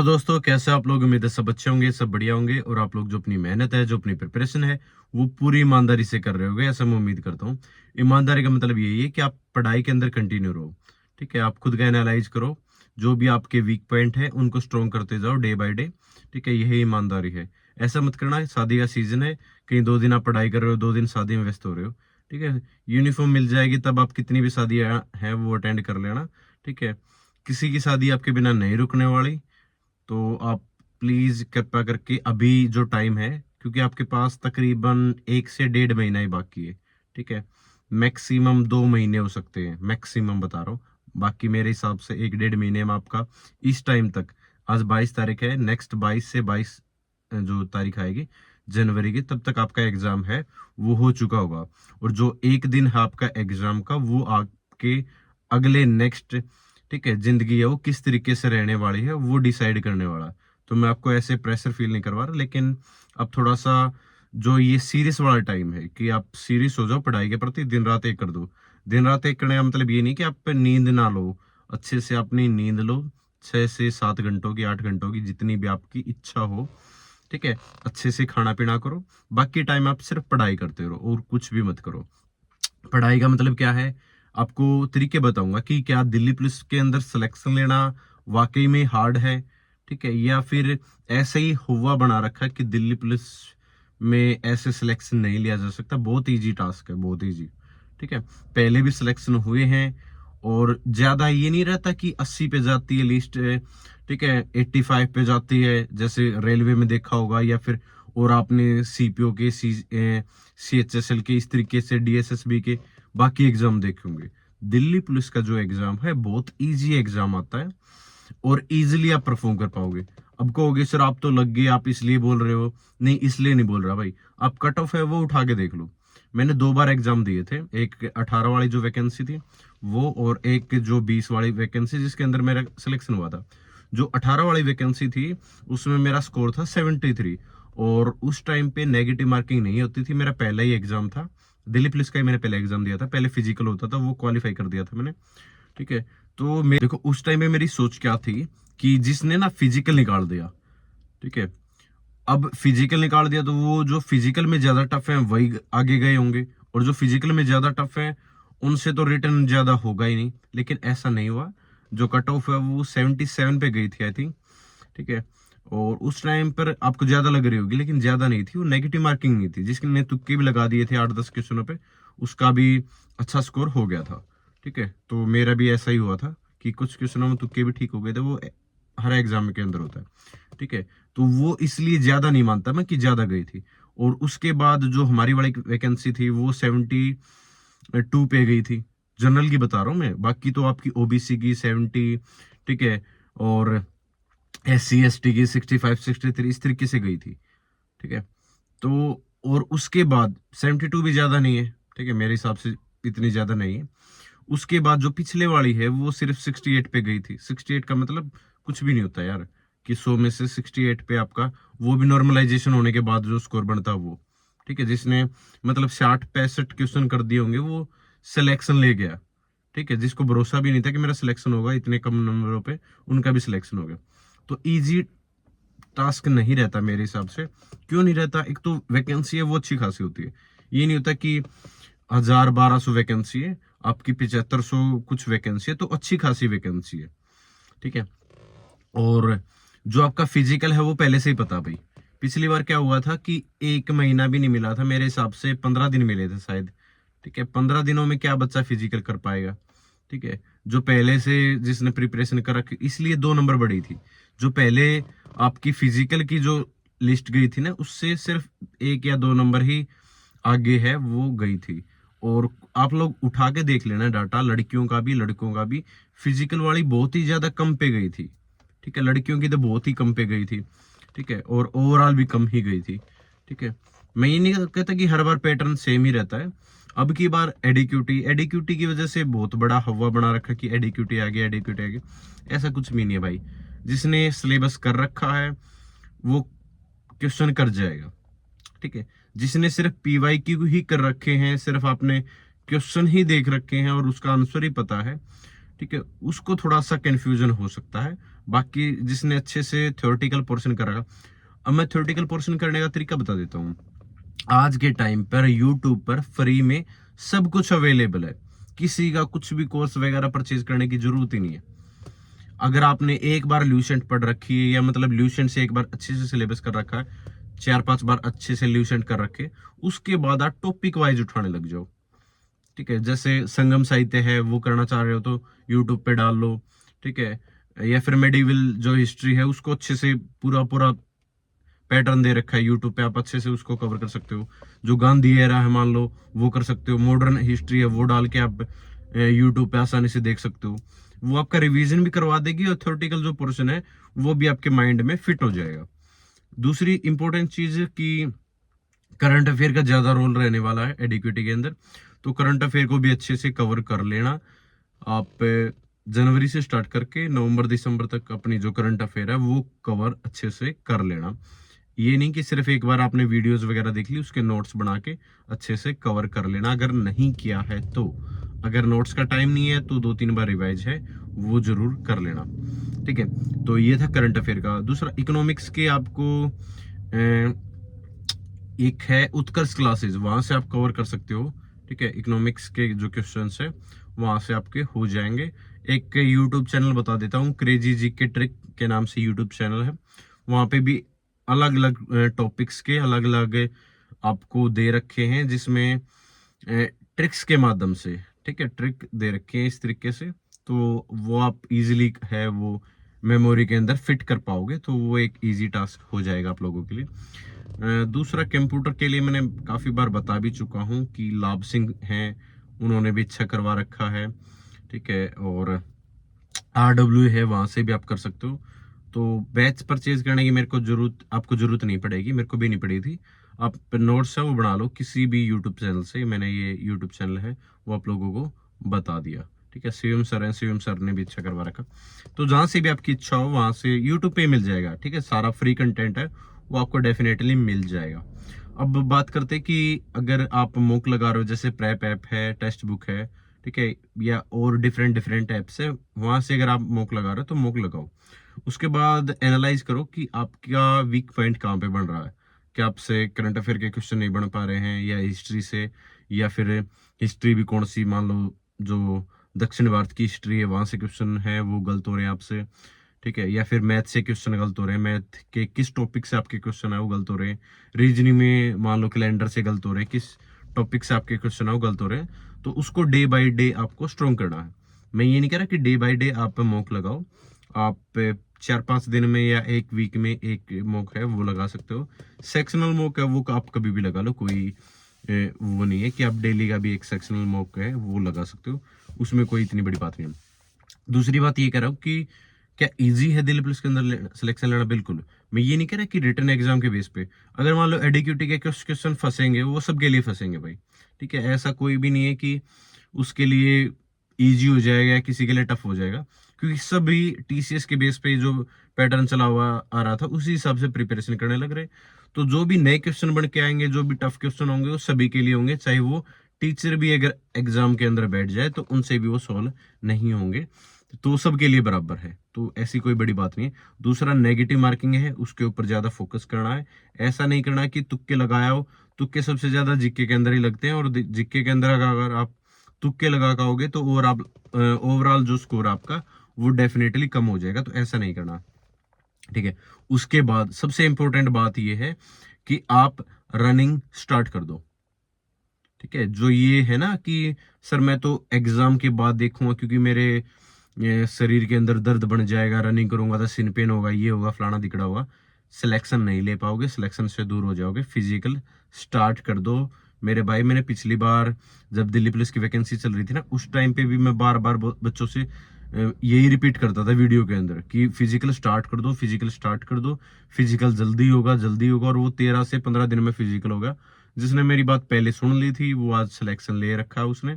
दोस्तों, कैसे आप लोग? उम्मीद है सब अच्छे होंगे, सब बढ़िया होंगे और आप लोग जो अपनी मेहनत है, जो अपनी प्रिपरेशन है, वो पूरी ईमानदारी से कर रहे होगे, ऐसा मैं उम्मीद करता हूँ। ईमानदारी का मतलब यही है कि आप पढ़ाई के अंदर कंटिन्यू रहो। ठीक है, आप खुद का एनालाइज करो, जो भी आपके वीक पॉइंट है उनको स्ट्रॉन्ग करते जाओ डे बाय डे। ठीक है, यही ईमानदारी है। ऐसा मत करना शादी का सीजन है, कहीं 2 दिन आप पढ़ाई कर रहे हो, 2 दिन शादी में व्यस्त हो रहे हो। ठीक है, यूनिफॉर्म मिल जाएगी तब आप कितनी भी शादी है वो अटेंड कर लेना। ठीक है, किसी की शादी आपके बिना नहीं रुकने वाली। तो आप प्लीज कृपया करके अभी जो टाइम है, क्योंकि आपके पास तकरीबन 1 से 1.5 महीना ही बाकी है। ठीक है, मैक्सिमम 2 महीने हो सकते हैं, मैक्सिमम बता रहा हूँ। बाकी मेरे हिसाब से 1 1.5 महीने में आपका इस टाइम तक, आज 22 तारीख है, नेक्स्ट 22 से 22 जो तारीख आएगी जनवरी की, तब तक आपका एग्जाम है वो हो चुका होगा। और जो एक दिन है आपका एग्जाम का, वो आपके अगले नेक्स्ट, ठीक है, जिंदगी है वो किस तरीके से रहने वाली है वो डिसाइड करने वाला। तो मैं आपको ऐसे प्रेशर फील नहीं करवा रहा, लेकिन अब थोड़ा सा जो ये सीरियस वाला टाइम है कि आप सीरियस हो जाओ पढ़ाई के प्रति, दिन रात एक कर दो। दिन रात एक करने का मतलब ये नहीं कि आप नींद ना लो, अच्छे से अपनी नींद लो, 6 से 7 घंटों की, 8 घंटों की, जितनी भी आपकी इच्छा हो। ठीक है, अच्छे से खाना पीना करो, बाकी टाइम आप सिर्फ पढ़ाई करते रहो और कुछ भी मत करो। पढ़ाई का मतलब क्या है, आपको तरीके बताऊंगा कि क्या दिल्ली पुलिस के अंदर सिलेक्शन लेना वाकई में हार्ड है। ठीक है, या फिर ऐसे ही हुआ बना रखा है कि दिल्ली पुलिस में ऐसे सिलेक्शन नहीं लिया जा सकता। बहुत इजी टास्क है, बहुत इजी। ठीक है, पहले भी सिलेक्शन हुए हैं और ज्यादा ये नहीं रहता कि 80 पे जाती है लिस्ट। ठीक है, 85 पे जाती है, जैसे रेलवे में देखा होगा, या फिर और आपने सीपीओ के, सीएचएसएल के, इस तरीके से डीएसएसबी के बाकी एग्जाम देखे होंगे। दिल्ली पुलिस का जो एग्जाम है बहुत इजी एग्जाम आता है और इजीली आप परफॉर्म कर पाओगे। अब कहोगे सर आप तो लग गए, आप इसलिए बोल रहे हो। नहीं, इसलिए नहीं बोल रहा भाई, आप कट ऑफ है वो उठा के देख लो। मैंने 2 बार एग्जाम दिए थे, एक 18 वाली जो वैकेंसी थी वो, और एक जो 20 वाली वैकेंसी जिसके अंदर मेरा सिलेक्शन हुआ था। जो 18 वाली वैकेंसी थी उसमें मेरा स्कोर था 73। और उस टाइम पे नेगेटिव मार्किंग नहीं होती थी, मेरा पहला ही एग्जाम था। दिल्ली पुलिस का ही मैंने पहला एग्जाम दिया था, पहले फिजिकल होता था वो क्वालिफाई कर दिया था मैंने। ठीक है, तो मैं देखो उस टाइम में मेरी सोच क्या थी कि जिसने ना फिजिकल निकाल दिया, ठीक है, अब फिजिकल निकाल दिया तो वो जो फिजिकल में ज्यादा टफ है वही आगे गए होंगे, और जो फिजिकल में ज्यादा टफ है उनसे तो रिटर्न ज्यादा होगा ही नहीं। लेकिन ऐसा नहीं हुआ, जो कट ऑफ है वो 77 पे गई थी आई थिंक। ठीक है, और उस टाइम पर आपको ज्यादा लग रही होगी, लेकिन ज्यादा नहीं थी, वो नेगेटिव मार्किंग नहीं थी। जिसने तुक्के भी लगा दिए थे 8-10 क्वेश्चनों पे, उसका भी अच्छा स्कोर हो गया था। ठीक है, तो मेरा भी ऐसा ही हुआ था कि कुछ क्वेश्चनों में तुक्के भी ठीक हो गए थे, वो हर एग्जाम के अंदर होता है। ठीक है, तो वो इसलिए ज्यादा नहीं मानता मैं कि ज्यादा गई थी। और उसके बाद जो हमारी वाली वैकेंसी थी वो 72 पे गई थी, जनरल की बता रहा हूँ मैं। बाकी तो आपकी ओबीसी की 70, ठीक है, और SC ST की 65 63 इस तरीके से गई थी। ठीक है, तो और उसके बाद 72 भी ज्यादा नहीं है। ठीक है, मेरे हिसाब से इतनी ज्यादा नहीं है। उसके बाद जो पिछले वाली है वो सिर्फ 68 पे गई थी। 68 का मतलब कुछ भी नहीं होता यार, कि 100 में से 68 पे आपका, वो भी नॉर्मलाइजेशन होने के बाद जो स्कोर बनता है वो। ठीक है, जिसने मतलब 60 65 क्वेश्चन कर दिए होंगे वो सिलेक्शन ले गया। ठीक है, जिसको भरोसा भी नहीं था कि मेरा सिलेक्शन होगा इतने कम नंबरों पे, उनका भी सिलेक्शन हो गया। तो इजी टास्क नहीं रहता मेरे हिसाब से। क्यों नहीं रहता? एक तो वैकेंसी है वो अच्छी खासी होती है। ये नहीं होता कि 1000 1200 वैकेंसी है, आपकी 7500 कुछ वैकेंसी है, तो अच्छी खासी वैकेंसी है। ठीक है, और जो आपका फिजिकल है वो पहले से ही पता भाई। पिछली बार क्या हुआ था कि 1 महीना भी नहीं मिला था, मेरे हिसाब से 15 दिन मिले थे शायद। ठीक है, 15 दिनों में क्या बच्चा फिजिकल कर पाएगा? ठीक है, जो पहले से जिसने प्रिपरेशन कर रखी, इसलिए 2 नंबर बढ़ी थी। जो पहले आपकी फिजिकल की जो लिस्ट गई थी ना, उससे सिर्फ 1 या 2 नंबर ही आगे है वो गई थी। और आप लोग उठा के देख लेना डाटा, लड़कियों का भी लड़कों का भी, फिजिकल वाली बहुत ही ज्यादा कम पे गई थी। ठीक है, लड़कियों की तो बहुत ही कम पे गई थी। ठीक है, और ओवरऑल भी कम ही गई थी। ठीक है, मैं ये नहीं कहता कि हर बार पैटर्न सेम ही रहता है। अब की बार एडिक्यूटी एडिक्यूटी की वजह से बहुत बड़ा हवा बना रखा कि एडिक्यूटी आ गया, एडिक्यूटी आ गया। ऐसा कुछ भी नहीं है भाई, जिसने सिलेबस कर रखा है वो क्वेश्चन कर जाएगा। ठीक है, जिसने सिर्फ PYQ ही कर रखे हैं, सिर्फ आपने क्वेश्चन ही देख रखे हैं और उसका आंसर ही पता है, ठीक है, उसको थोड़ा सा कंफ्यूजन हो सकता है। बाकी जिसने अच्छे से थ्योरेटिकल पोर्शन करा, अब मैं थ्योरेटिकल पोर्शन करने का तरीका बता देता हूँ। आज के टाइम पर यूट्यूब पर फ्री में सब कुछ अवेलेबल है, किसी का कुछ भी कोर्स वगैरह परचेज करने की जरूरत ही नहीं है। अगर आपने एक बार ल्यूसेंट पढ़ रखी है, या मतलब ल्यूसेंट से एक बार अच्छे से सिलेबस कर रखा है, 4-5 बार अच्छे से ल्यूसेंट कर रखे, उसके बाद आप टॉपिक वाइज उठाने लग जाओ। ठीक है, जैसे संगम साहित्य है वो करना चाह रहे हो तो यूट्यूब पे डाल लो। ठीक है, या फिर मेडिवल जो हिस्ट्री है उसको अच्छे से पूरा पूरा पैटर्न दे रखा है यूट्यूब पे, आप अच्छे से उसको कवर कर सकते हो। जो गांधी एरा है मान लो, वो कर सकते हो। मॉडर्न हिस्ट्री है वो डाल के आप यूट्यूब पे आसानी से देख सकते हो। वो आपका रिवीजन भी करवा देगी, और थ्योरेटिकल जो पोर्शन है वो भी आपके माइंड में फिट हो जाएगा। दूसरी इंपॉर्टेंट चीज कि करंट अफेयर का ज्यादा रोल रहने वाला है एडिक्विटी के अंदर, तो करंट अफेयर को भी अच्छे से कवर कर लेना। आप जनवरी से स्टार्ट करके नवंबर दिसंबर तक अपनी जो करंट अफेयर है वो कवर अच्छे से कर लेना। ये नहीं कि सिर्फ एक बार आपने वीडियोस वगैरह देख ली उसके नोट्स बना के अच्छे से कवर कर लेना, अगर नहीं किया है तो। अगर नोट्स का टाइम नहीं है तो 2-3 बार रिवाइज है वो जरूर कर लेना। ठीक है, तो ये था करंट अफेयर का। दूसरा इकोनॉमिक्स के आपको एक है उत्कर्ष क्लासेस, वहां से आप कवर कर सकते हो। ठीक है, इकोनॉमिक्स के जो क्वेश्चंस है वहां से आपके हो जाएंगे। एक यूट्यूब चैनल बता देता हूँ, क्रेजी जी के ट्रिक के नाम से यूट्यूब चैनल है। वहां पे भी अलग अलग टॉपिक्स के अलग अलग आपको दे रखे हैं, जिसमें ट्रिक्स के माध्यम से, ठीक है, ट्रिक दे रखे हैं इस तरीके से, तो वो आप इजीली है वो मेमोरी के अंदर फिट कर पाओगे, तो वो एक इजी टास्क हो जाएगा आप लोगों के लिए। दूसरा कंप्यूटर के लिए मैंने काफी बार बता भी चुका हूँ कि लाभ सिंह हैं, उन्होंने भी अच्छा करवा रखा है। ठीक है, और RW है, वहां से भी आप कर सकते हो। तो बैच परचेज करने की मेरे को आपको जरूरत नहीं पड़ेगी, मेरे को भी नहीं पड़ी थी। आप नोट्स है वो बना लो किसी भी यूट्यूब चैनल से, मैंने ये यूट्यूब चैनल है वो आप लोगों को बता दिया। ठीक है, शिवम सर है, शिवम सर ने भी अच्छा करवा रखा। तो जहां से भी आपकी इच्छा हो वहां से यूट्यूब पे मिल जाएगा। ठीक है, सारा फ्री कंटेंट है वो आपको डेफिनेटली मिल जाएगा। अब बात करते हैं कि अगर आप मॉक लगा रहे हो, जैसे प्रेप ऐप है, टेक्स्ट बुक है, ठीक है, या और डिफरेंट डिफरेंट ऐप्स है, वहां से अगर आप मॉक लगा रहे हो तो मॉक लगाओ। उसके बाद एनालाइज करो कि आपका वीक पॉइंट कहाँ पे बन रहा है। क्या आपसे करंट अफेयर के क्वेश्चन नहीं बन पा रहे हैं, या हिस्ट्री से, या फिर हिस्ट्री भी कौन सी, मान लो जो दक्षिण भारत की हिस्ट्री है वहां से क्वेश्चन है वो गलत हो रहे हैं आपसे। ठीक है, या फिर मैथ से क्वेश्चन गलत हो रहे हैं, मैथ के किस टॉपिक से आपके क्वेश्चन है वो गलत हो रहे हैं। रीजनिंग में मान लो कैलेंडर से गलत हो रहे हैं, किस टॉपिक से आपके क्वेश्चन है वो गलत हो रहे हैं। तो उसको डे बाय डे आपको स्ट्रॉन्ग करना है। मैं ये नहीं कह रहा कि डे बाय डे आप मॉक लगाओ, आप 4-5 दिन में या एक वीक में एक मॉक है वो लगा सकते हो। सेक्शनल मॉक है वो आप कभी भी लगा लो, कोई वो नहीं है कि आप डेली का भी एक सेक्शनल मॉक है वो लगा सकते हो, उसमें कोई इतनी बड़ी बात नहीं है। दूसरी बात ये कह रहा हूँ कि क्या इजी है दिल्ली पुलिस के अंदर सिलेक्शन लेना? बिल्कुल। मैं ये नहीं कह रहा कि रिटर्न एग्जाम के बेस पे अगर मान लो एडीक्यूटी के क्वेश्चन फंसेंगे, वो सबके लिए फंसेंगे भाई। ठीक है, ऐसा कोई भी नहीं है कि उसके लिए इजी हो जाएगा या किसी के लिए टफ हो जाएगा, क्योंकि सभी TCS के बेस पे जो पैटर्न चला हुआ आ रहा था उसी हिसाब से प्रिपरेशन करने लग रहे। तो जो भी नए क्वेश्चन बन के आएंगे, जो भी टफ क्वेश्चन होंगे वो सभी के लिए होंगे, चाहे वो टीचर भी अगर एग्जाम के अंदर बैठ जाए तो उनसे भी वो सॉल्व नहीं होंगे। तो सबके लिए बराबर है, तो ऐसी कोई बड़ी बात नहीं है। दूसरा नेगेटिव मार्किंग है, उसके ऊपर ज्यादा फोकस करना है। ऐसा नहीं करना कि तुक्के लगाया हो, तुक्के सबसे ज्यादा जीके के अंदर ही लगते हैं, और जीके के अंदर अगर आप तुक्के लगा पाओगे तो ओवरऑल जो स्कोर आपका वो डेफिनेटली कम हो जाएगा, तो ऐसा नहीं करना। ठीक है, उसके बाद सबसे इंपॉर्टेंट बात यह है कि आप रनिंग स्टार्ट कर दो। ठीक है, जो ये है ना कि सर मैं तो एग्जाम के बाद देखूंगा क्योंकि मेरे ये शरीर के अंदर दर्द बन जाएगा, रनिंग करूंगा तो सिन पेन होगा, ये होगा, फलाना दिखड़ा होगा, सिलेक्शन नहीं ले पाओगे, सिलेक्शन से दूर हो जाओगे। फिजिकल स्टार्ट कर दो मेरे भाई। मैंने पिछली बार जब दिल्ली पुलिस की वैकेंसी चल रही थी ना, उस टाइम पे भी मैं बार बार बच्चों से यही रिपीट करता था वीडियो के अंदर कि फिजिकल स्टार्ट कर दो, फिजिकल स्टार्ट कर दो, फिजिकल जल्दी होगा, जल्दी होगा। और वो 13 से 15 दिन में फिजिकल होगा। जिसने मेरी बात पहले सुन ली थी वो आज सिलेक्शन ले रखा है उसने।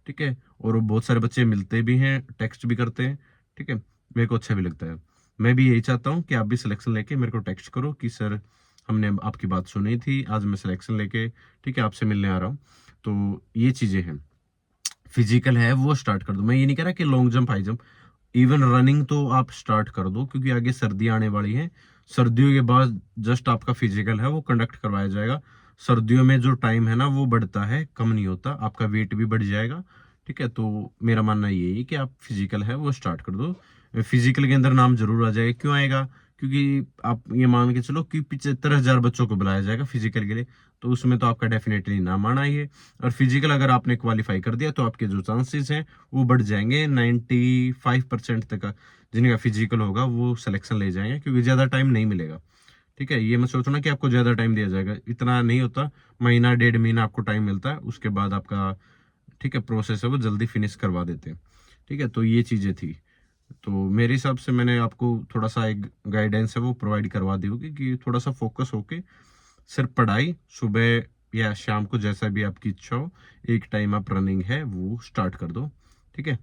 ठीक है, और वो बहुत सारे बच्चे मिलते भी हैं, टेक्स्ट भी करते हैं। ठीक है, मेरे को अच्छा भी लगता है। मैं भी यही चाहता हूँ कि आप भी सिलेक्शन लेके मेरे को टेक्स्ट करो कि सर हमने आपकी बात सुनी थी, आज मैं सिलेक्शन लेके, ठीक है, आपसे मिलने आ रहा हूँ। तो ये चीजें हैं। फिजिकल है वो स्टार्ट कर दो। मैं ये नहीं कह रहा कि long jump, high jump, even running तो आप स्टार्ट कर दो, क्योंकि आगे सर्दियां आने वाली हैं। सर्दियों के बाद जस्ट आपका फिजिकल है वो कंडक्ट करवाया जाएगा। सर्दियों में जो टाइम है ना वो बढ़ता है, कम नहीं होता, आपका वेट भी बढ़ जाएगा। ठीक है, तो मेरा मानना यही है कि आप फिजिकल है वो स्टार्ट कर दो। फिजिकल के अंदर नाम जरूर आ जाएगा। क्यों आएगा? क्योंकि आप ये मान के चलो कि 75,000 बच्चों को बुलाया जाएगा फिजिकल के लिए, तो उसमें तो आपका डेफिनेटली नाम आना ही है। और फिजिकल अगर आपने क्वालिफाई कर दिया तो आपके जो चांसेस हैं वो बढ़ जाएंगे 95% तक का। जिनका फिजिकल होगा वो सिलेक्शन ले जाएंगे, क्योंकि ज़्यादा टाइम नहीं मिलेगा। ठीक है, ये मत सोचना कि आपको ज़्यादा टाइम दिया जाएगा, इतना नहीं होता। महीना 1.5 महीना आपको टाइम मिलता है, उसके बाद आपका ठीक है प्रोसेस है वो जल्दी फिनिश करवा देते हैं। ठीक है, तो ये चीज़ें थी। तो मेरे हिसाब से मैंने आपको थोड़ा सा एक गाइडेंस है वो प्रोवाइड करवा दी होगी कि थोड़ा सा फोकस होके सिर्फ पढ़ाई, सुबह या शाम को जैसा भी आपकी इच्छा हो, एक टाइम आप रनिंग है वो स्टार्ट कर दो। ठीक है,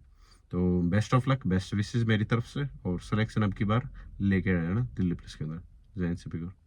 तो best of luck, best wishes मेरी तरफ से, और सिलेक्शन अब की बार लेके आना दिल्ली पुलिस के अंदर। जय हिंद, सभी को।